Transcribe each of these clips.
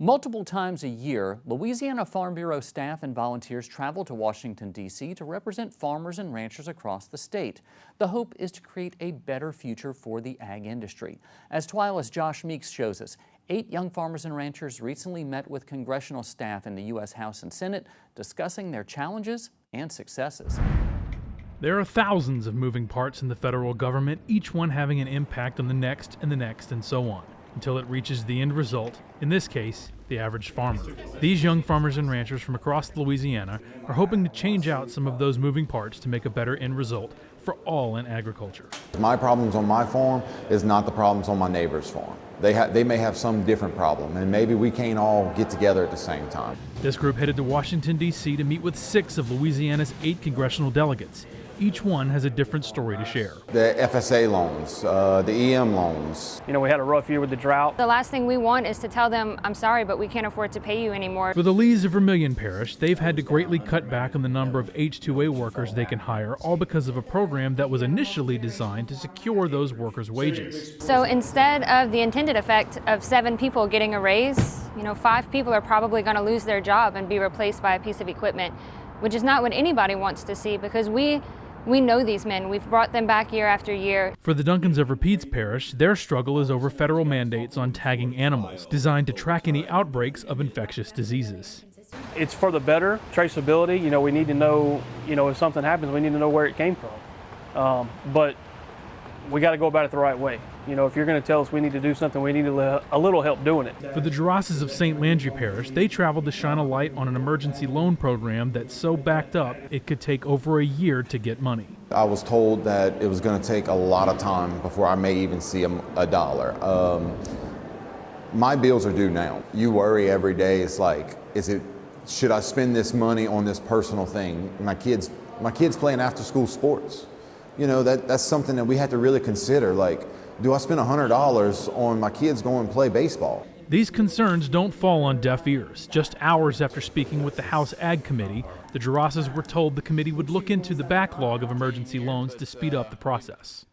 Multiple times a year, Louisiana Farm Bureau staff and volunteers travel to Washington, D.C. to represent farmers and ranchers across the state. The hope is to create a better future for the ag industry. As TWILA's Josh Meeks shows us, 8 young farmers and ranchers recently met with congressional staff in the U.S. House and Senate, discussing their challenges and successes. There are thousands of moving parts in the federal government, each one having an impact on the next and so on, until it reaches the end result, in this case, the average farmer. These young farmers and ranchers from across Louisiana are hoping to change out some of those moving parts to make a better end result for all in agriculture. My problems on my farm is not the problems on my neighbor's farm. They may have some different problem, and maybe we can't all get together at the same time. This group headed to Washington, D.C. to meet with 6 of Louisiana's 8 congressional delegates. Each one has a different story to share. The FSA loans, the EM loans. You know, we had a rough year with the drought. The last thing we want is to tell them, I'm sorry, but we can't afford to pay you anymore. For the Lees of Vermilion Parish, they've had to greatly cut back on the number of H-2A workers they can hire, all because of a program that was initially designed to secure those workers' wages. So instead of the intended effect of 7 people getting a raise, 5 people are probably going to lose their job and be replaced by a piece of equipment, which is not what anybody wants to see, because we know these men. We've brought them back year after year. For the Duncans of Rapides Parish, their struggle is over federal mandates on tagging animals, designed to track any outbreaks of infectious diseases. It's for the better traceability. We need to know, if something happens, we need to know where it came from. But we got to go about it the right way. If you're going to tell us we need to do something, we need a little help doing it. For the Gerasses of St. Landry Parish, they traveled to shine a light on an emergency loan program that's so backed up it could take over a year to get money. I was told that it was going to take a lot of time before I may even see a dollar. My bills are due now. You worry every day. It's like, should I spend this money on this personal thing? My kids playing after school sports. That's something that we had to really consider. Like, do I spend $100 on my kids going to play baseball? These concerns don't fall on deaf ears. Just hours after speaking with the House Ag Committee, the Gerasses were told the committee would look into the backlog of emergency loans to speed up the process.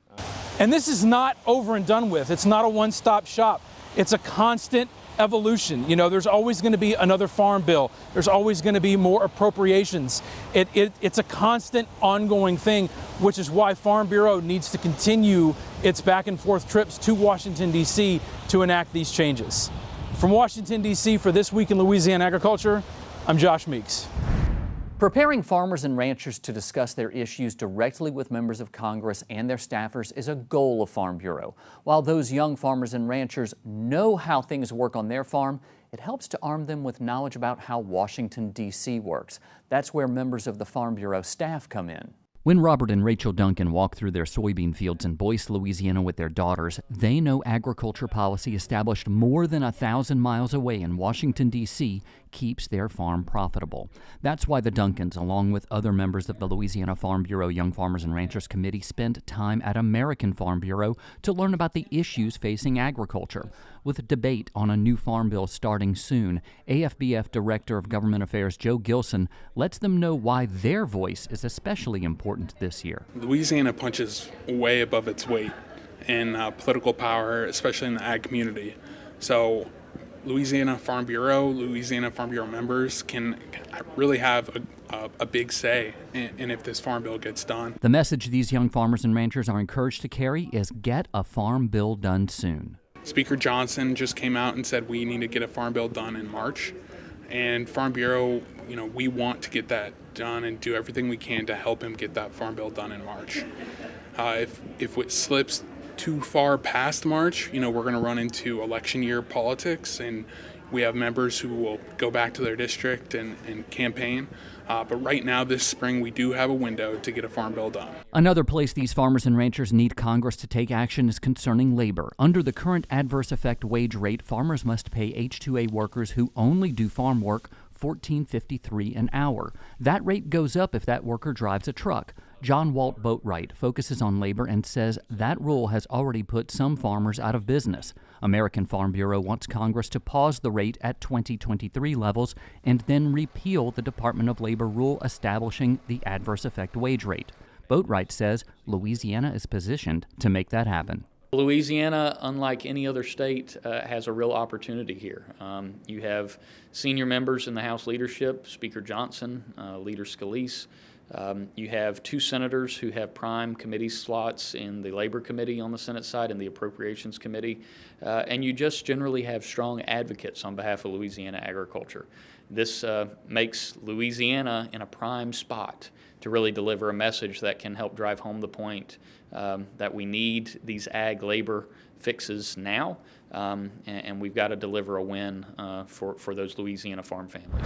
And this is not over and done with. It's not a one-stop shop. It's a constant evolution. There's always going to be another farm bill. There's always going to be more appropriations. It's a constant ongoing thing, which is why Farm Bureau needs to continue its back and forth trips to Washington, D.C. to enact these changes. From Washington, D.C. for This Week in Louisiana Agriculture, I'm Josh Meeks. Preparing farmers and ranchers to discuss their issues directly with members of Congress and their staffers is a goal of Farm Bureau. While those young farmers and ranchers know how things work on their farm, it helps to arm them with knowledge about how Washington, D.C. works. That's where members of the Farm Bureau staff come in. When Robert and Rachel Duncan walk through their soybean fields in Boyce, Louisiana with their daughters, they know agriculture policy established more than 1,000 miles away in Washington, D.C. keeps their farm profitable. That's why the Duncans, along with other members of the Louisiana Farm Bureau Young Farmers and Ranchers Committee, spend time at American Farm Bureau to learn about the issues facing agriculture. With a debate on a new farm bill starting soon, AFBF Director of Government Affairs Joe Gilson lets them know why their voice is especially important this year. Louisiana punches way above its weight in political power, especially in the ag community. So Louisiana Farm Bureau members can really have a big say in if this farm bill gets done. The message these young farmers and ranchers are encouraged to carry is get a farm bill done soon. Speaker Johnson just came out and said we need to get a farm bill done in March. And Farm Bureau, we want to get that done and do everything we can to help him get that farm bill done in March. If it slips too far past March, we're going to run into election year politics, and we have members who will go back to their district and campaign. But right now, this spring, we do have a window to get a farm bill done. Another place these farmers and ranchers need Congress to take action is concerning labor. Under the current adverse effect wage rate, farmers must pay H-2A workers who only do farm work $14.53 an hour. That rate goes up if that worker drives a truck. John Walt Boatwright focuses on labor and says that rule has already put some farmers out of business. American Farm Bureau wants Congress to pause the rate at 2023 levels and then repeal the Department of Labor rule establishing the adverse effect wage rate. Boatwright says Louisiana is positioned to make that happen. Louisiana, unlike any other state, has a real opportunity here. You have senior members in the House leadership, Speaker Johnson, Leader Scalise. You have 2 senators who have prime committee slots in the Labor Committee on the Senate side and the Appropriations Committee. And you just generally have strong advocates on behalf of Louisiana agriculture. This makes Louisiana in a prime spot to really deliver a message that can help drive home the point that we need these ag labor fixes now, and we've got to deliver a win for those Louisiana farm families.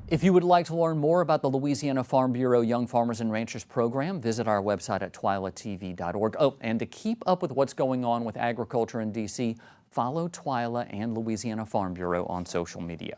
If you would like to learn more about the Louisiana Farm Bureau Young Farmers and Ranchers program, visit our website at twilatv.org. Oh, and to keep up with what's going on with agriculture in D.C., follow TWILA and Louisiana Farm Bureau on social media.